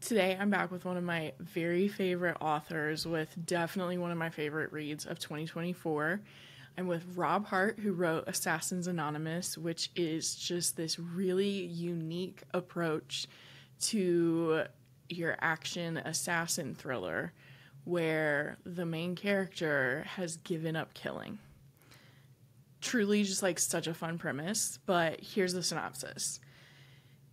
Today, I'm back with one of my very favorite authors, with definitely one of my favorite reads of 2024. I'm with Rob Hart, who wrote Assassins Anonymous, which is just this really unique approach to your action assassin thriller where the main character has given up killing. Truly just like such a fun premise, but here's the synopsis.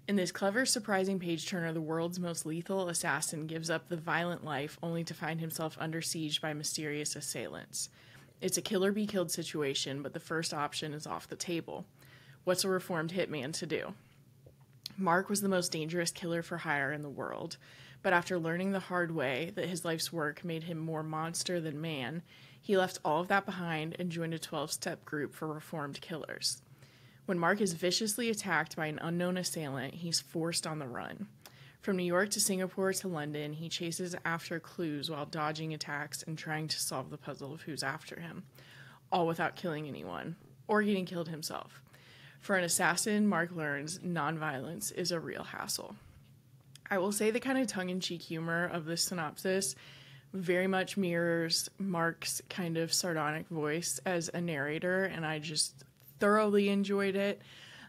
In this clever, surprising page-turner, the world's most lethal assassin gives up the violent life only to find himself under siege by mysterious assailants. It's a kill-or-be-killed situation, but the first option is off the table. What's a reformed hitman to do? Mark was the most dangerous killer for hire in the world, but after learning the hard way that his life's work made him more monster than man, he left all of that behind and joined a 12-step group for reformed killers. When Mark is viciously attacked by an unknown assailant, he's forced on the run. From New York to Singapore to London, he chases after clues while dodging attacks and trying to solve the puzzle of who's after him, all without killing anyone, or getting killed himself. For an assassin, Mark learns nonviolence is a real hassle. I will say the kind of tongue-in-cheek humor of this synopsis very much mirrors Mark's kind of sardonic voice as a narrator, and I just thoroughly enjoyed it.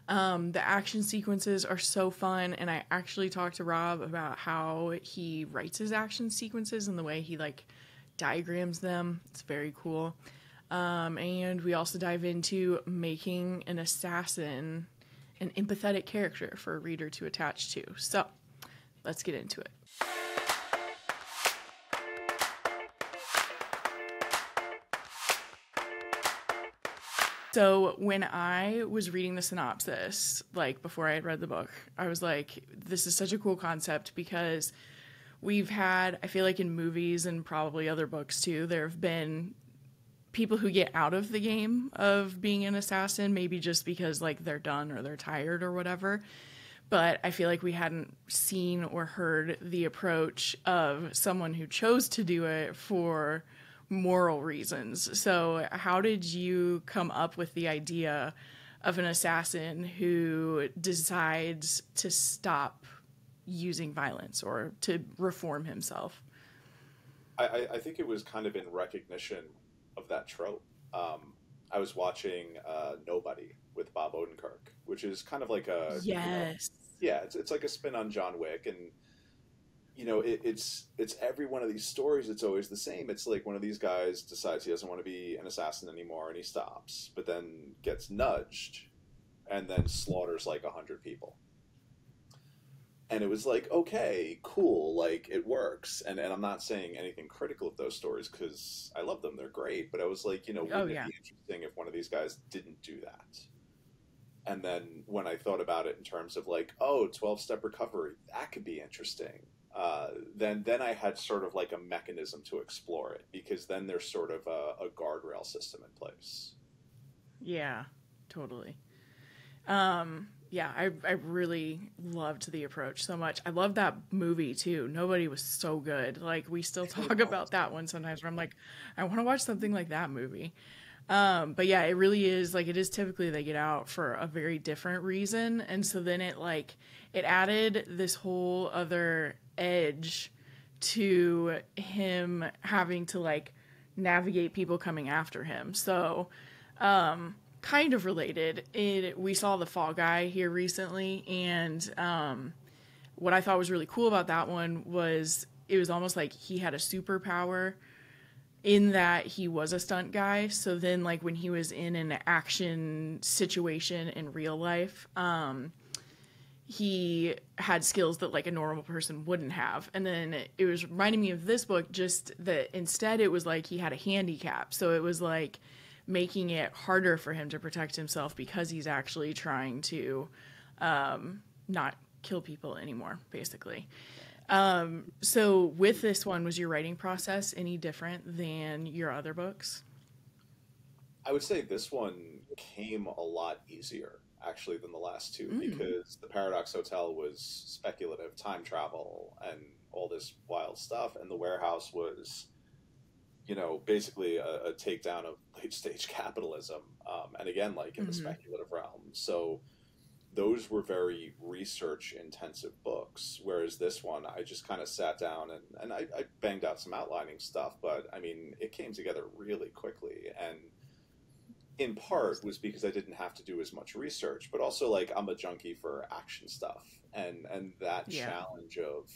The action sequences are so fun, and I actually talked to Rob about how he writes his action sequences and the way he like diagrams them. It's very cool. And we also dive into making an assassin an empathetic character for a reader to attach to. So let's get into it. So when I was reading the synopsis, like before I had read the book, I was like, this is such a cool concept because we've had, I feel like in movies and probably other books too, there have been people who get out of the game of being an assassin, maybe just because like they're done or they're tired or whatever. But I feel like we hadn't seen or heard the approach of someone who chose to do it for moral reasons. So how did you come up with the idea of an assassin who decides to stop using violence or to reform himself? I think it was kind of in recognition of that trope. I was watching Nobody with Bob Odenkirk, which is kind of like a, Yes. yeah, it's like a spin on John Wick, and it's every one of these stories. It's always the same. It's like one of these guys decides he doesn't want to be an assassin anymore, and he stops, but then gets nudged, and then slaughters like 100 people. And it was like, okay, cool, like it works. And I'm not saying anything critical of those stories because I love them; they're great. But I was like, wouldn't it be interesting if one of these guys didn't do that? And then when I thought about it in terms of like, oh, 12-step recovery, that could be interesting. Then I had sort of like a mechanism to explore it, because then there's sort of a guardrail system in place. Yeah, totally. Yeah, I really loved the approach so much. I love that movie too. Nobody was so good. Like we still talk about that one sometimes where I'm like, I want to watch something like that movie. But yeah, it really is like, it is typically they get out for a very different reason. And so then it added this whole other edge to him having to like navigate people coming after him. So, kind of related, we saw The Fall Guy here recently, and what I thought was really cool about that one was it was almost like he had a superpower in that he was a stunt guy. So then like when he was in an action situation in real life, he had skills that like a normal person wouldn't have. And then it was reminding me of this book, just that instead it was like he had a handicap. So it was like making it harder for him to protect himself because he's actually trying to not kill people anymore, basically. So with this one, was your writing process any different than your other books? I would say this one came a lot easier actually than the last two, because the Paradox Hotel was speculative time travel and all this wild stuff, and the Warehouse was basically a takedown of late stage capitalism, and again like in the speculative realm. So those were very research intensive books, whereas this one I just kind of sat down and I banged out some outlining stuff, but I mean it came together really quickly, and in part was because I didn't have to do as much research, but also like I'm a junkie for action stuff, and that Yeah. challenge of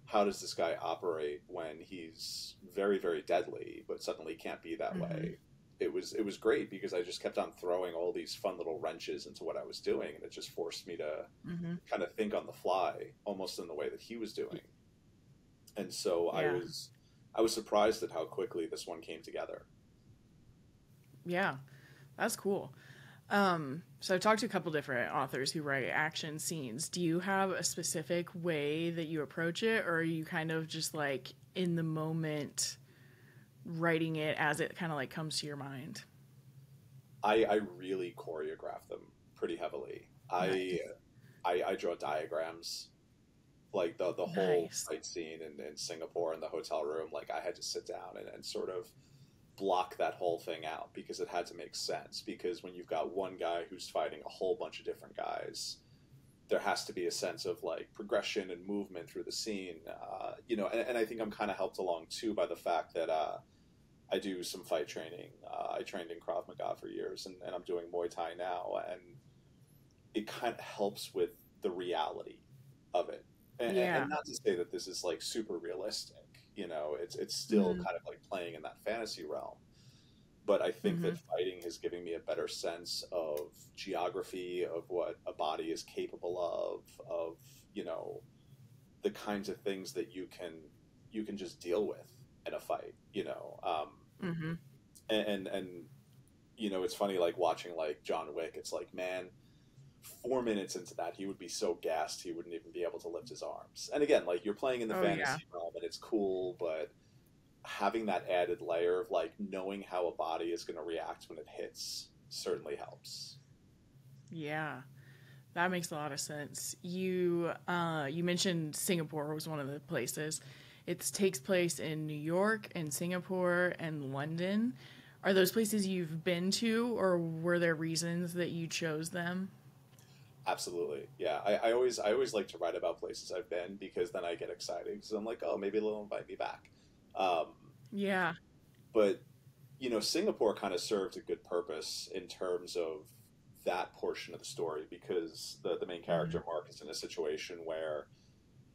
how does this guy operate when he's very very deadly but suddenly can't be that Hmm. way. It was great because I just kept on throwing all these fun little wrenches into what I was doing, and it just forced me to Hmm. kind of think on the fly almost in the way that he was doing. And so Yeah. I was surprised at how quickly this one came together. Yeah. That's cool. So I've talked to a couple different authors who write action scenes. Do you have a specific way that you approach it, or are you kind of just like in the moment writing it as it kind of like comes to your mind? I really choreograph them pretty heavily. Nice. I draw diagrams, like the whole Nice. fight scene in Singapore in the hotel room. Like I had to sit down and sort of block that whole thing out because it had to make sense. Because when you've got one guy who's fighting a whole bunch of different guys, there has to be a sense of like progression and movement through the scene. And I think I'm kind of helped along too by the fact that I do some fight training. I trained in Krav Maga for years, and I'm doing Muay Thai now, and it kind of helps with the reality of it. And Yeah. not to say that this is like super realistic, it's still Hmm. kind of like playing in that fantasy realm. But I think Hmm. that fighting has given me a better sense of geography, of what a body is capable of you know the kinds of things that you can just deal with in a fight. Hmm. And it's funny like watching like John Wick. It's like, man, 4 minutes into that, he would be so gassed he wouldn't even be able to lift his arms. And again, like you're playing in the Oh yeah. fantasy realm and it's cool, but having that added layer of like knowing how a body is going to react when it hits certainly helps. Yeah. That makes a lot of sense. You mentioned Singapore was one of the places. It takes place in New York and Singapore and London. Are those places you've been to, or were there reasons that you chose them? Absolutely, yeah. I always like to write about places I've been because then I get excited because I'm like, oh, maybe they'll invite me back. Um, Yeah. but Singapore kind of served a good purpose in terms of that portion of the story because the main Hmm. character Mark is in a situation where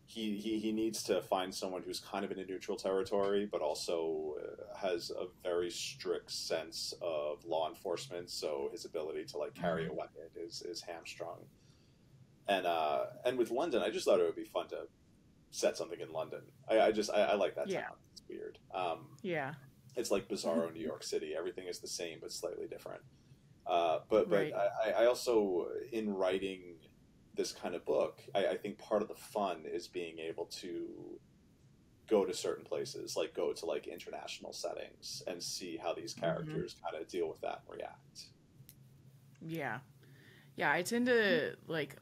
he needs to find someone who's kind of in a neutral territory, but also has a very strict sense of law enforcement. So his ability to like carry a Hmm. weapon is hamstrung. And with London, I just thought it would be fun to set something in London. I like that Yeah. town. It's weird. Yeah. It's like bizarro New York City. Everything is the same but slightly different. But Right. I also in writing this kind of book, I think part of the fun is being able to go to certain places, like go to like international settings and see how these Hmm. characters kind of deal with that and react. Yeah. Yeah. I tend to like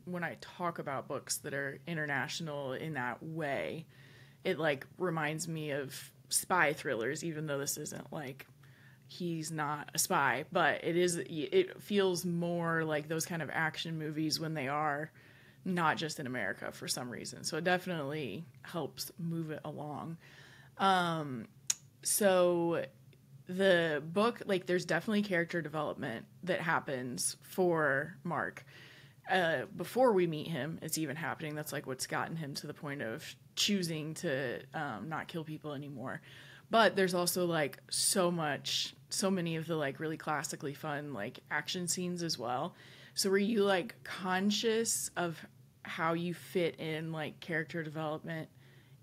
when I talk about books that are international in that way, it like reminds me of spy thrillers, even though this isn't like he's not a spy, but it feels more like those kind of action movies when they are not just in America for some reason. So it definitely helps move it along. So the book, like, there's definitely character development that happens for Mark. Before we meet him, it's even happening. That's like what's gotten him to the point of choosing to not kill people anymore. But there's also like so many of the like really classically fun like action scenes as well. So were you like conscious of how you fit in like character development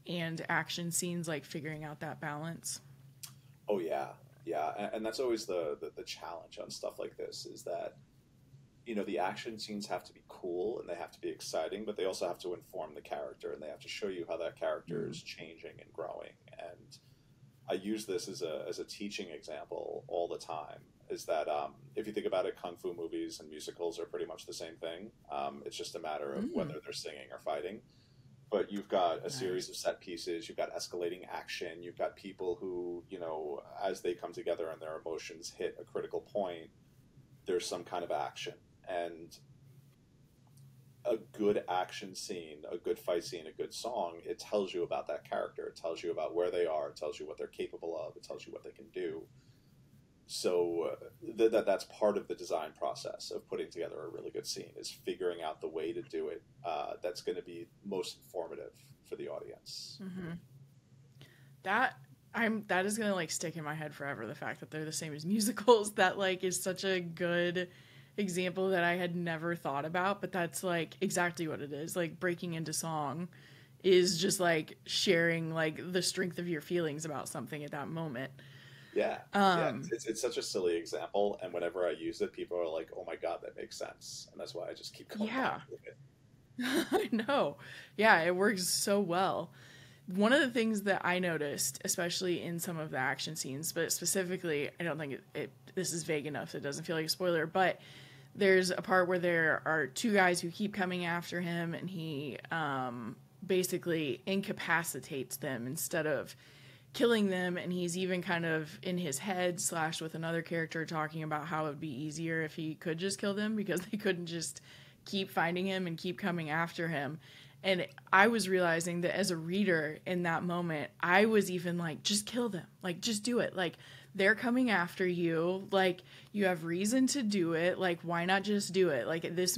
and action scenes, like figuring out that balance? Oh yeah, yeah, and that's always the challenge on stuff like this is that the action scenes have to be cool and they have to be exciting, but they also have to inform the character and they have to show you how that character Mm. is changing and growing. And I use this as a teaching example all the time. Is that if you think about it, kung fu movies and musicals are pretty much the same thing. It's just a matter of whether Mm. they're singing or fighting. But you've got a series Nice. of set pieces, you've got escalating action, you've got people who, as they come together and their emotions hit a critical point, there's some kind of action. And a good action scene, a good fight scene, a good song, it tells you about that character. It tells you about where they are. It tells you what they're capable of. It tells you what they can do. So that's part of the design process of putting together a really good scene, is figuring out the way to do it that's going to be most informative for the audience. Mm-hmm. That is gonna like stick in my head forever. The fact that they're the same as musicals, that like is such a good example that I had never thought about. But that's like exactly what it is. Like breaking into song is just like sharing like the strength of your feelings about something at that moment. Yeah, yeah, Um, it's such a silly example, and whenever I use it, people are like, "Oh my god, that makes sense," and that's why I just keep going back yeah, to it. I know. Yeah, it works so well. One of the things that I noticed, especially in some of the action scenes, but specifically, I don't think this is vague enough. It doesn't feel like a spoiler, but there's a part where there are two guys who keep coming after him, and he basically incapacitates them instead of killing them. And he's even kind of in his head slash with another character talking about how it would be easier if he could just kill them because they couldn't just keep finding him and keep coming after him. And I was realizing that as a reader in that moment, I was even like, just kill them. Like, just do it. Like, they're coming after you. Like, you have reason to do it. Like, why not just do it? Like, this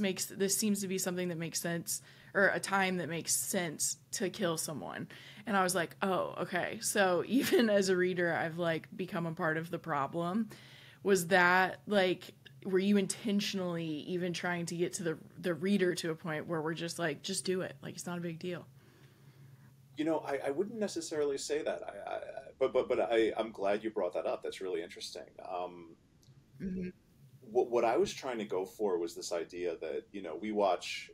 seems to be something that makes sense, or a time that makes sense to kill someone. And I was like, oh, okay. So even as a reader, I've like become a part of the problem. Was that like, were you intentionally even trying to get to the reader to a point where we're just like, just do it, like it's not a big deal? I wouldn't necessarily say that. I'm glad you brought that up. That's really interesting. Mm-hmm. What I was trying to go for was this idea that we watch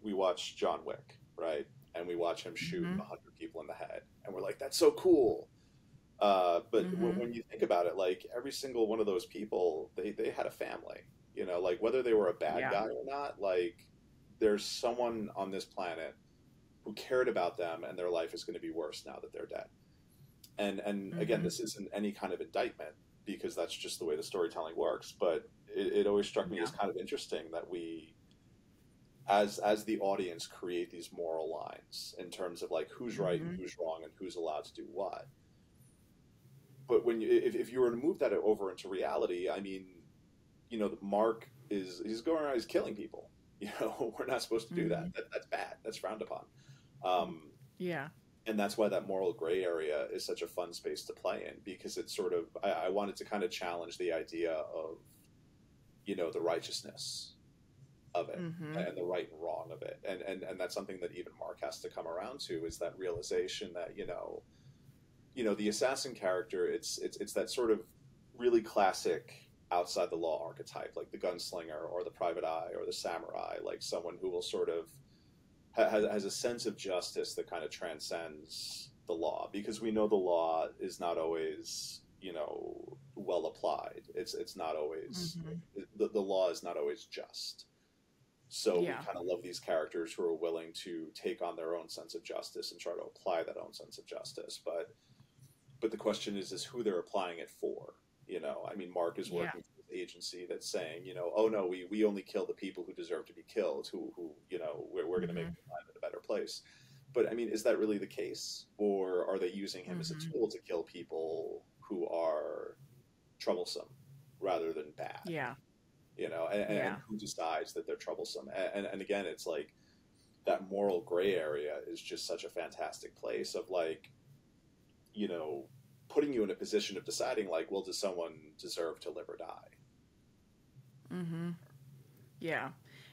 John Wick, right, and we watch him shoot Mm-hmm. 100 people in the head, and we're like, that's so cool. But Mm-hmm. when you think about it, like every single one of those people, they had a family. Like whether they were a bad Yeah. guy or not, like there's someone on this planet who cared about them, and their life is going to be worse now that they're dead. And again, Mm-hmm. this isn't any kind of indictment because that's just the way the storytelling works. But it always struck me Yeah. as kind of interesting that we, as the audience, create these moral lines in terms of like who's right and Mm-hmm. who's wrong and who's allowed to do what. But if you were to move that over into reality, I mean, Mark he's going around, he's killing people. We're not supposed to do Mm-hmm. that's bad. That's frowned upon. Um, Yeah. and that's why that moral gray area is such a fun space to play in, because it's sort of, I wanted to kind of challenge the idea of the righteousness of it Mm-hmm. and the right and wrong of it, and that's something that even Mark has to come around to, is that realization that the assassin character, it's that sort of really classic outside the law archetype, like the gunslinger or the private eye or the samurai, like someone who will sort of has a sense of justice that kind of transcends the law, because we know the law is not always well applied. It's not always, Mm-hmm. the law is not always just. So we Yeah. kind of love these characters who are willing to take on their own sense of justice and try to apply that own sense of justice. But the question is who they're applying it for. I mean, Mark is Yeah. working for an agency that's saying, oh no, we only kill the people who deserve to be killed, who we're going to make Mm-hmm. the planet a better place. But I mean, is that really the case, or are they using him as a Mm-hmm. tool to kill people who are troublesome rather than bad? Yeah. And Yeah. who decides that they're troublesome? And again, it's like that moral gray area is just such a fantastic place of like, you know, putting you in a position of deciding, like, well, does someone deserve to live or die? Mm-hmm. Yeah.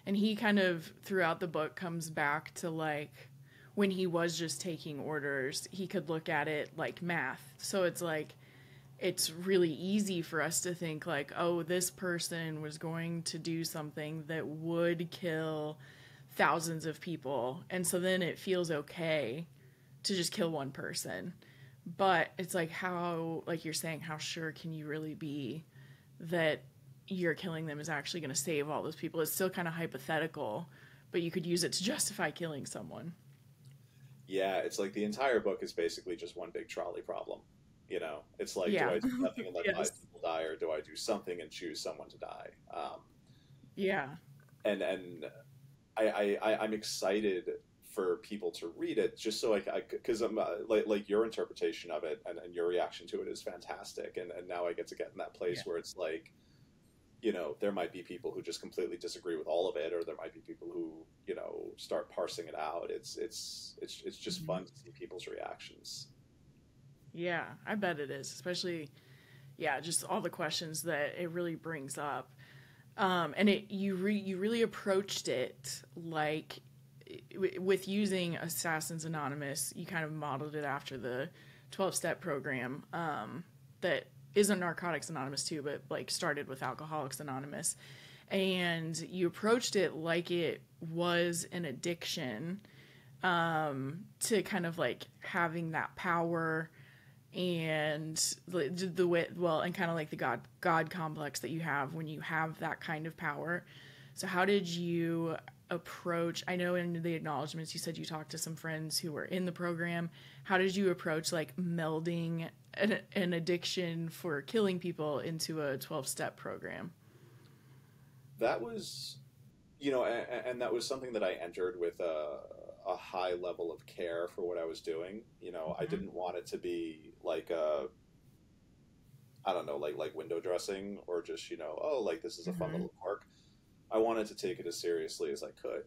And he kind of throughout the book comes back to like when he was just taking orders, he could look at it like math. So it's like it's really easy for us to think like, oh, this person was going to do something that would kill thousands of people. And so then it feels okay to just kill one person. But it's like how, like you're saying, how sure can you really be that you're killing them is actually going to save all those people? It's still kind of hypothetical, but you could use it to justify killing someone. Yeah, it's like the entire book is basically just one big trolley problem. It's like, do Yeah. I do nothing and let Yes. 5 people die, or do I do something and choose someone to die? Yeah. And I'm excited for people to read it just so because I'm like your interpretation of it and your reaction to it is fantastic, and now I get to get in that place Yeah. where it's like, you know, there might be people who just completely disagree with all of it, or there might be people who, you know, start parsing it out. It's just Mhm. fun to see people's reactions. Yeah, I bet it is, especially yeah, just all the questions that it really brings up. And you really approached it like with using Assassins Anonymous, you kind of modeled it after the 12-step program that isn't Narcotics Anonymous too, but like started with Alcoholics Anonymous. And you approached it like it was an addiction, to kind of like having that power and the way, well, and kind of like the god complex that you have when you have that kind of power. So how did you approach, I know in the acknowledgments you said you talked to some friends who were in the program, how did you approach like melding an addiction for killing people into a 12-step program? That was, you know, and that was something that I entered with a high level of care for what I was doing. You know, I Mm-hmm. didn't want it to be like I don't know, like window dressing or just, you know, oh, like this is a fun Mm-hmm. little quirk. I wanted to take it as seriously as I could.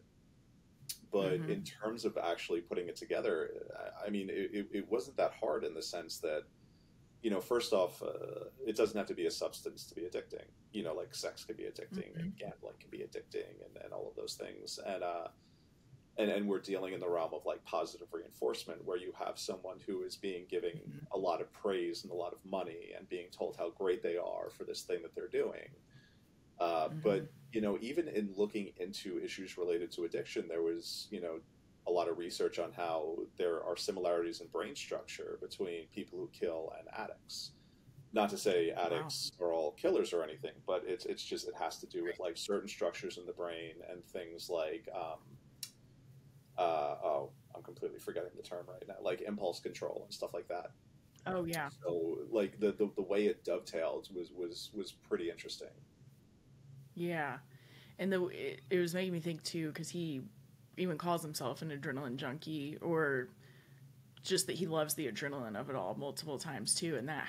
But Mm-hmm. in terms of actually putting it together, I mean, it wasn't that hard in the sense that, you know, first off, it doesn't have to be a substance to be addicting. You know, like sex can be addicting Mm-hmm. and gambling can be addicting and all of those things. And we're dealing in the realm of like positive reinforcement where you have someone who is being giving a lot of praise and a lot of money and being told how great they are for this thing that they're doing. Mm-hmm. But you know, even in looking into issues related to addiction, there was, you know, a lot of research on how there are similarities in brain structure between people who kill and addicts. Not to say Wow. addicts are all killers or anything, but it's just it has to do with like certain structures in the brain and things like oh, I'm completely forgetting the term right now, like impulse control and stuff like that. Oh yeah. So like the way it dovetailed was pretty interesting. Yeah. And it was making me think too, because he even calls himself an adrenaline junkie, or just that he loves the adrenaline of it all multiple times too. And that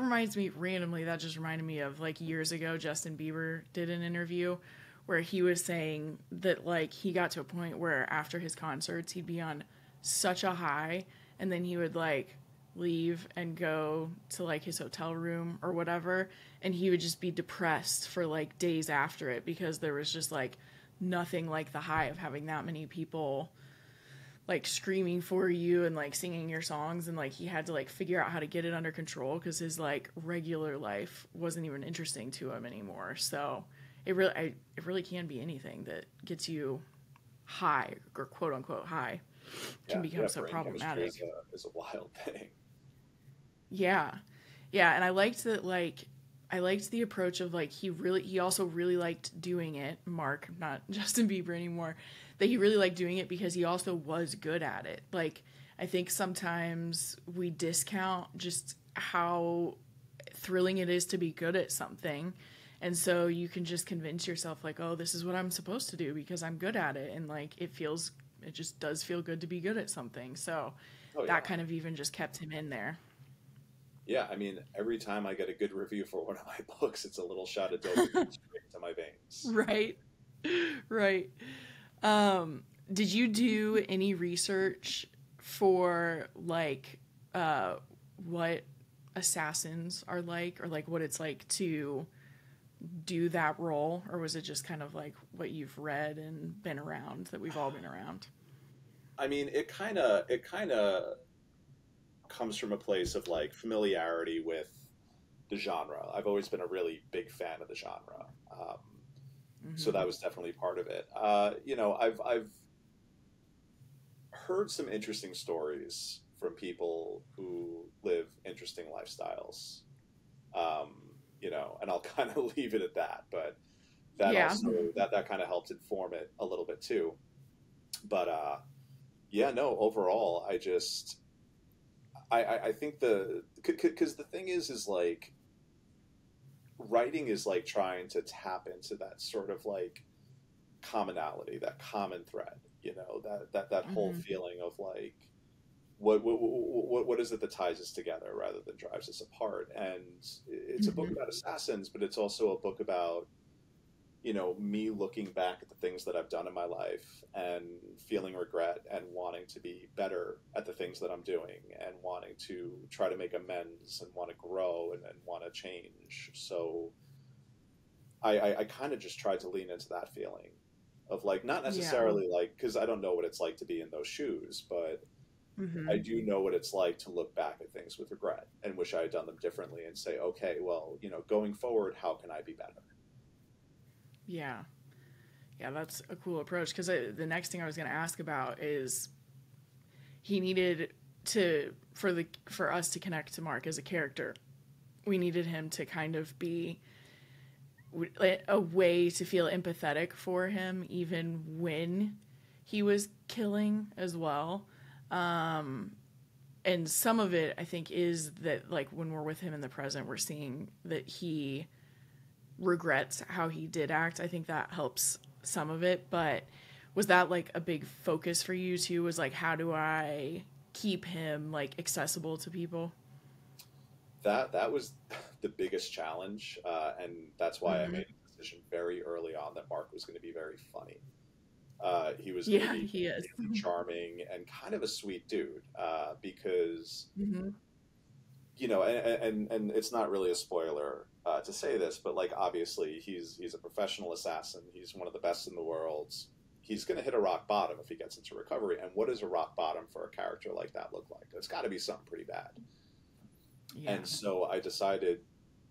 reminds me randomly, that just reminded me of like years ago, Justin Bieber did an interview where he was saying that like he got to a point where after his concerts, he'd be on such a high, and then he would like leave and go to like his hotel room or whatever, and he would just be depressed for like days after it because there was just like nothing like the high of having that many people like screaming for you and like singing your songs, and like he had to like figure out how to get it under control because his like regular life wasn't even interesting to him anymore. So it really can be anything that gets you high, or quote unquote high, can Yeah, become yeah, so brain chemistry problematic. is a wild thing. Yeah. Yeah, and I liked that like I liked the approach of like he also really liked doing it, Mark, not Justin Bieber anymore, that he really liked doing it because he also was good at it. Like I think sometimes we discount just how thrilling it is to be good at something. And so you can just convince yourself like, "Oh, this is what I'm supposed to do because I'm good at it." And like it just does feel good to be good at something. So Oh that yeah. kind of even just kept him in there. Yeah, I mean, every time I get a good review for one of my books, it's a little shot of dopamine straight into my veins. Right. Right. Did you do any research for like what assassins are like, or like what it's like to do that role, or was it just kind of like what you've read and been around that we've all been around? I mean, it kind of comes from a place of like familiarity with the genre. I've always been a really big fan of the genre, so Mm-hmm. that was definitely part of it. You know, I've heard some interesting stories from people who live interesting lifestyles. Um, you know, and I'll kind of leave it at that. But that Yeah. also that kind of helped inform it a little bit too. But yeah, no, overall, I think because the thing is like writing is like trying to tap into that sort of like commonality, that common thread, you know, that whole Mm-hmm. feeling of like, what is it that ties us together rather than drives us apart? And it's a book Mm-hmm. about assassins, but it's also a book about, you know, me looking back at the things that I've done in my life and feeling regret and wanting to be better at the things that I'm doing and wanting to try to make amends and want to grow and want to change. So I kind of just tried to lean into that feeling of like, not Yeah. necessarily like, because I don't know what it's like to be in those shoes, but I Mm-hmm. do know what it's like to look back at things with regret and wish I had done them differently and say, okay, well, you know, going forward, how can I be better? Yeah. Yeah, that's a cool approach because the next thing I was going to ask about is he needed to for us to connect to Mark as a character. We needed him to kind of be a way to feel empathetic for him even when he was killing as well. And some of it I think is that like when we're with him in the present we're seeing that he regrets how he did act. I think that helps some of it, but was that like a big focus for you too? Was like how do I keep him like accessible to people? That was the biggest challenge, and that's why I Mm-hmm. made a decision very early on that Mark was going to be very funny. He was going to Yeah, be he is. really charming and kind of a sweet dude, because Mm-hmm. you know, and it's not really a spoiler to say this, but like obviously he's a professional assassin. He's one of the best in the world. He's going to hit a rock bottom if he gets into recovery. And what does a rock bottom for a character like that look like? It's got to be something pretty bad. Yeah. And so I decided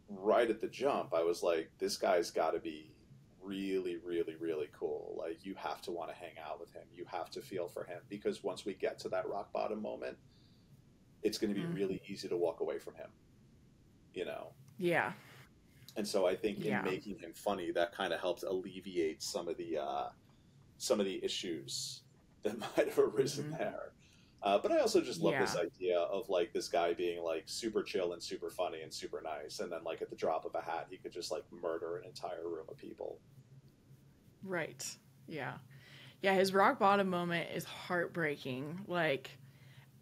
right at the jump, I was like, this guy's got to be really, really, really cool. Like, you have to want to hang out with him. You have to feel for him because once we get to that rock bottom moment, it's going to be Mm. really easy to walk away from him, you know? Yeah. And so I think in Yeah. making him funny, that kind of helped alleviate some of the issues that might have arisen Mm-hmm. there. But I also just love this Yeah. idea of like this guy being like super chill and super funny and super nice, and then like at the drop of a hat, he could just like murder an entire room of people. Right. Yeah. Yeah, his rock bottom moment is heartbreaking. Like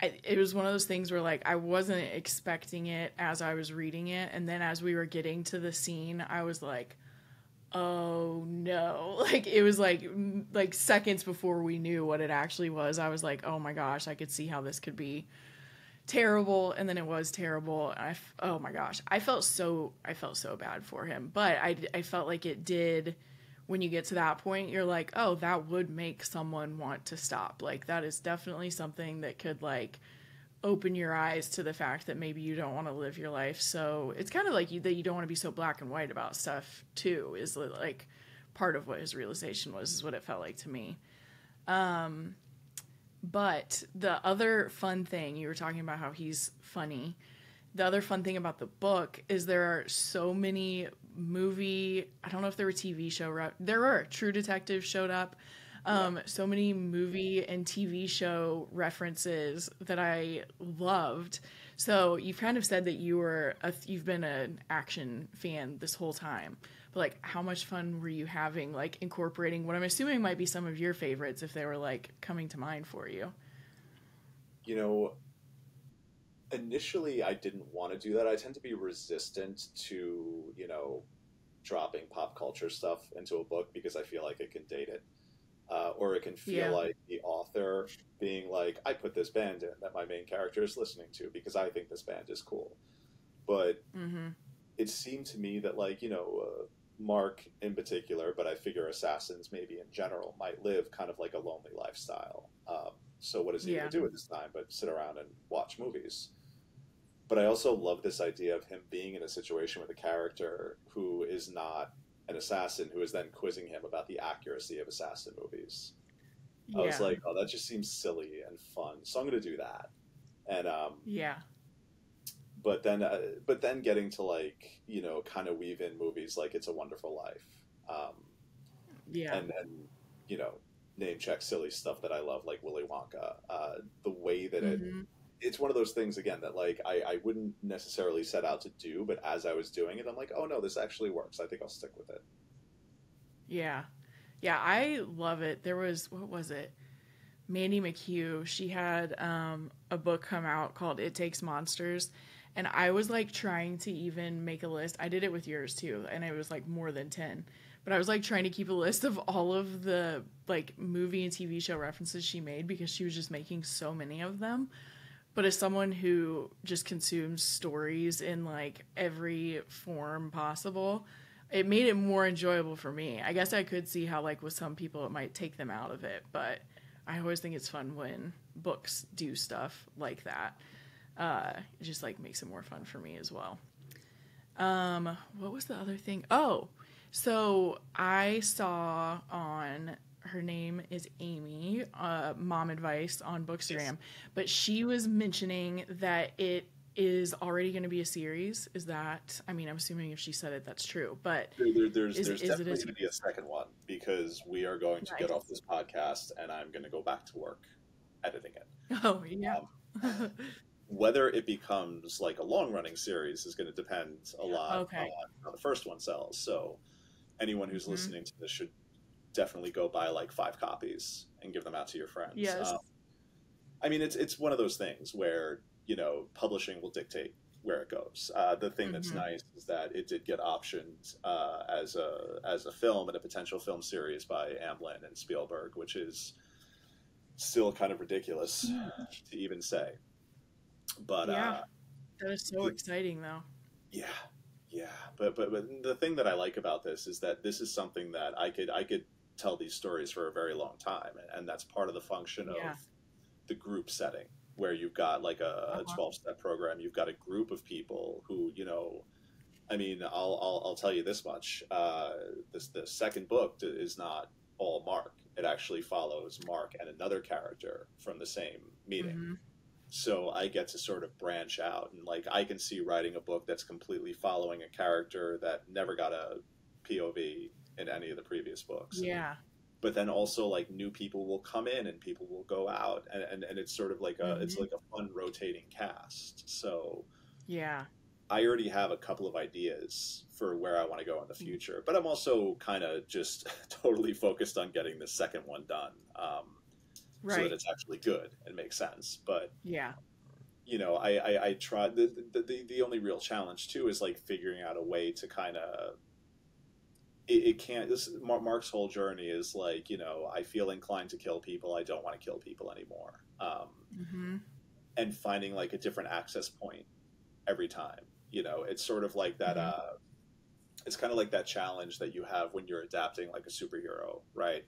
it was one of those things where like I wasn't expecting it as I was reading it, and then as we were getting to the scene, I was like, "Oh no!" Like it was like seconds before we knew what it actually was. I was like, "Oh my gosh!" I could see how this could be terrible, and then it was terrible. Oh my gosh, I felt so bad for him, but I felt like it did. When you get to that point, you're like, oh, that would make someone want to stop. Like that is definitely something that could like open your eyes to the fact that maybe you don't want to live your life. So it's kind of like that you don't want to be so black and white about stuff too. Is like part of what his realization was. Is what it felt like to me. But the other fun thing you were talking about how he's funny. The other fun thing about the book is there are so many movie. I don't know if there were TV show. There were True Detective showed up. Yeah. So many movie and TV show references that I loved. So you've kind of said that you've been an action fan this whole time. But like, how much fun were you having like incorporating what I'm assuming might be some of your favorites if they were like coming to mind for you? You know, initially I didn't want to do that. I tend to be resistant to, you know, dropping pop culture stuff into a book because I feel like it can date it. Or it can feel Yeah. like the author being like, I put this band in that my main character is listening to because I think this band is cool. But Mm-hmm. it seemed to me that, like, you know, Mark in particular, but I figure assassins maybe in general might live kind of like a lonely lifestyle. So what is he going Yeah. to do at this time but sit around and watch movies? But I also love this idea of him being in a situation with a character who is not an assassin, who is then quizzing him about the accuracy of assassin movies. I was Yeah. like, oh, that just seems silly and fun, so I'm going to do that. And Yeah. but then getting to like, you know, kind of weave in movies like It's a Wonderful Life, um, Yeah. and you know, name check silly stuff that I love like Willy Wonka. The way that Mm-hmm. it's one of those things again that like I wouldn't necessarily set out to do, but as I was doing it, I'm like, oh no, this actually works. I think I'll stick with it. Yeah. Yeah, I love it. There was, what was it? Mandy McHugh. She had a book come out called It Takes Monsters. And I was like trying to even make a list. I did it with yours too. And it was like more than 10. But I was like trying to keep a list of all of the like movie and TV show references she made because she was just making so many of them. But as someone who just consumes stories in like every form possible, it made it more enjoyable for me. I guess I could see how like with some people it might take them out of it, but I always think it's fun when books do stuff like that. It just like makes it more fun for me as well. What was the other thing? Oh, so I saw on, her name is Amy, Mom Advice on Bookstagram, yes. But she was mentioning that it is already going to be a series. Is that, I mean, I'm assuming if she said it, that's true, but there's definitely going to be a second one because we are going to get off this podcast and I'm going to go back to work editing it. Oh, yeah. Whether it becomes like a long-running series is going to depend a lot on how the first one sells. So anyone who's listening to this should definitely go buy like 5 copies and give them out to your friends. Yes. I mean, it's one of those things where, you know, publishing will dictate where it goes. The thing that's nice is that it did get optioned as a film and a potential film series by Amblin and Spielberg, which is still kind of ridiculous to even say. But yeah, that is so exciting, though. Yeah. But the thing that I like about this is that this is something that I could tell these stories for a very long time, and that's part of the function of the group setting, where you've got like a 12-step program. You've got a group of people who, you know, I mean, I'll tell you this much: the second book is not all Mark. It actually follows Mark and another character from the same meeting. So I get to sort of branch out, and like I can see writing a book that's completely following a character that never got a POV in any of the previous books. Yeah. But then also like new people will come in and people will go out, and it's sort of like it's like a fun rotating cast. So yeah, I already have a couple of ideas for where I want to go in the future, but I'm also kind of just totally focused on getting the second one done. So that it's actually good and makes sense. But yeah, you know, I try. The only real challenge too is like figuring out a way to kind of. It can't. Mark's whole journey is like, you know, I feel inclined to kill people. I don't want to kill people anymore. And finding like a different access point every time. You know, it's sort of like that. It's kind of like that challenge that you have when you're adapting like a superhero, right?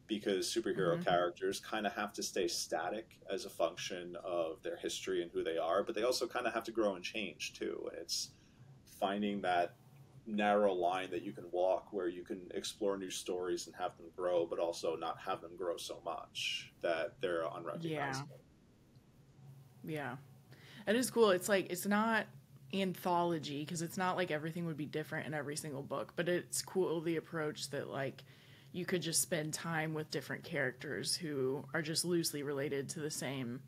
Because superhero characters kind of have to stay static as a function of their history and who they are, but they also kind of have to grow and change too. And it's finding that narrow line that you can walk where you can explore new stories and have them grow, but also not have them grow so much that they're unrecognizable. Yeah. It is cool. It's like, it's not anthology because it's not like everything would be different in every single book, but it's cool the approach that like you could just spend time with different characters who are just loosely related to the same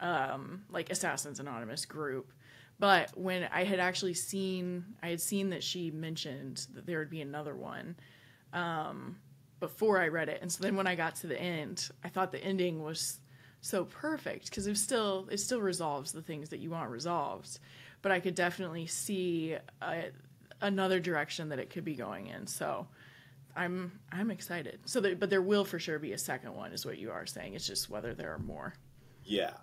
like Assassins Anonymous group. But when I had actually seen that she mentioned that there would be another one before I read it. And so then when I got to the end, I thought the ending was so perfect because it still resolves the things that you want resolved. But I could definitely see another direction that it could be going in. So I'm excited. But there will for sure be a second one, is what you are saying. It's just whether there are more. Yeah.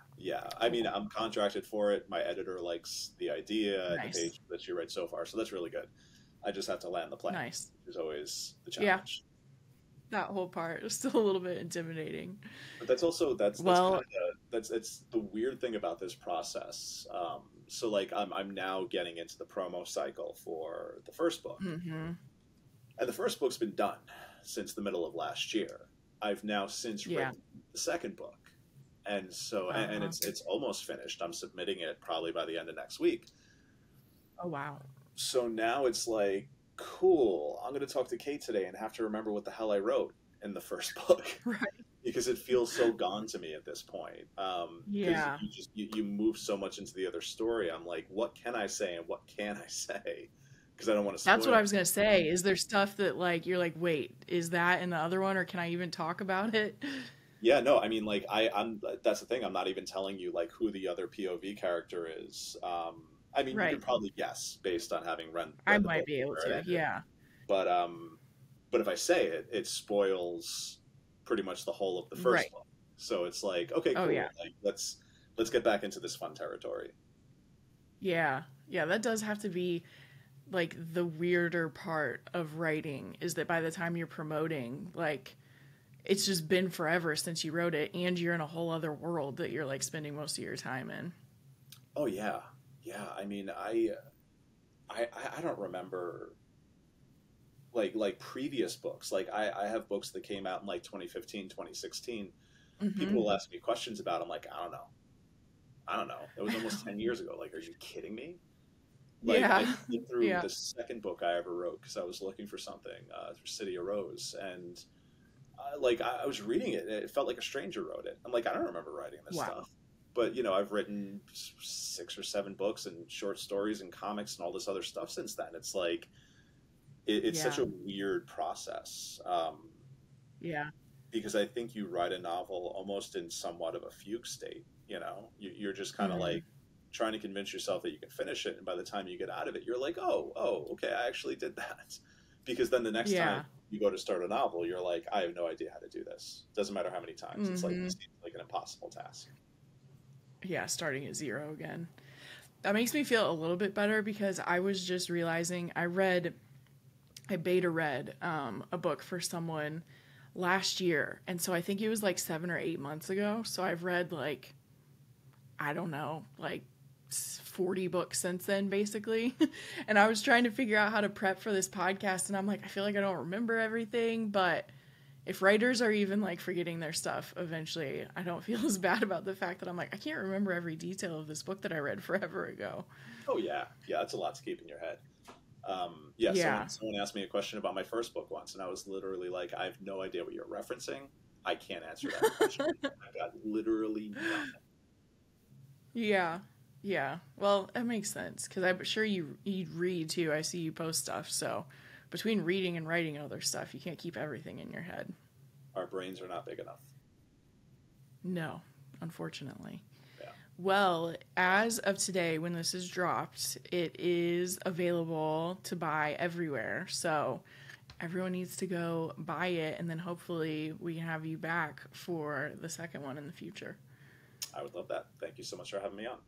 I mean, I'm contracted for it. My editor likes the idea and the page that you read so far, so that's really good. I just have to land the plane. Nice. Which is always the challenge. Yeah. That whole part is still a little bit intimidating. But that's the weird thing about this process. So like I'm now getting into the promo cycle for the first book. And the first book's been done since the middle of last year. I've now since read the second book. And so, and it's almost finished. I'm submitting it probably by the end of next week. Oh, wow. So now it's like, cool, I'm going to talk to Kate today and have to remember what the hell I wrote in the first book. Right. Because it feels so gone to me at this point. Yeah. You move so much into the other story. I'm like, what can I say and what can I say? because I don't want to That's what spoil. I was gonna say. Is there stuff that like you're like, wait, is that in the other one, or can I even talk about it? Yeah, no, I mean, like I'm that's the thing. I'm not even telling you like who the other POV character is. I mean, you could Right. probably guess based on having I read the might book be and able where it to. ended. Yeah. But but if I say it, it spoils pretty much the whole of the first Right. book. So it's like, okay, Oh yeah. cool. Like let's get back into this fun territory. Yeah. Yeah, that does have to be like the weirder part of writing is that by the time you're promoting, like it's just been forever since you wrote it and you're in a whole other world that you're like spending most of your time in. Oh yeah, yeah. I mean, I don't remember like previous books. Like I have books that came out in like 2015, 2016. People Mhm. will ask me questions about. I'm like, I don't know. I don't know. It was almost 10 years ago. Like, are you kidding me? Like, I Yeah. flipped through Yeah. the second book I ever wrote because I was looking for something for City of Rose, and like I was reading it, and it felt like a stranger wrote it. I'm like, I don't remember writing this Wow. stuff. But I've written 6 or 7 books and short stories and comics and all this other stuff since then. It's like it's such Yeah. a weird process. Yeah. Because I think you write a novel almost in somewhat of a fugue state. You're just kind of Mhm. like trying to convince yourself that you can finish it, and by the time you get out of it, you're like, oh, okay, I actually did that. Because then the next time Yeah. you go to start a novel, you're like, I have no idea how to do this. Doesn't matter how many times. It's like it Mhm. seems like an impossible task. Yeah, starting at zero again. That makes me feel a little bit better because I was just realizing I beta read a book for someone last year. And so I think it was like 7 or 8 months ago. So I've read like, I don't know, like 40 books since then, basically. And I was trying to figure out how to prep for this podcast. And I'm like, I feel like I don't remember everything. But if writers are even like forgetting their stuff eventually, I don't feel as bad about the fact that I'm like, I can't remember every detail of this book that I read forever ago. Oh yeah, yeah, that's a lot to keep in your head. Yeah, someone Yeah. someone asked me a question about my first book once, and I was literally like, I have no idea what you're referencing. I can't answer that question. I've got literally nothing. Yeah. Yeah. Well, that makes sense because I'm sure you read too. I see you post stuff. So between reading and writing other stuff, you can't keep everything in your head. Our brains are not big enough. No, unfortunately. Yeah. Well, as of today, when this is dropped, it is available to buy everywhere. So everyone needs to go buy it, and then hopefully we can have you back for the second one in the future. I would love that. Thank you so much for having me on.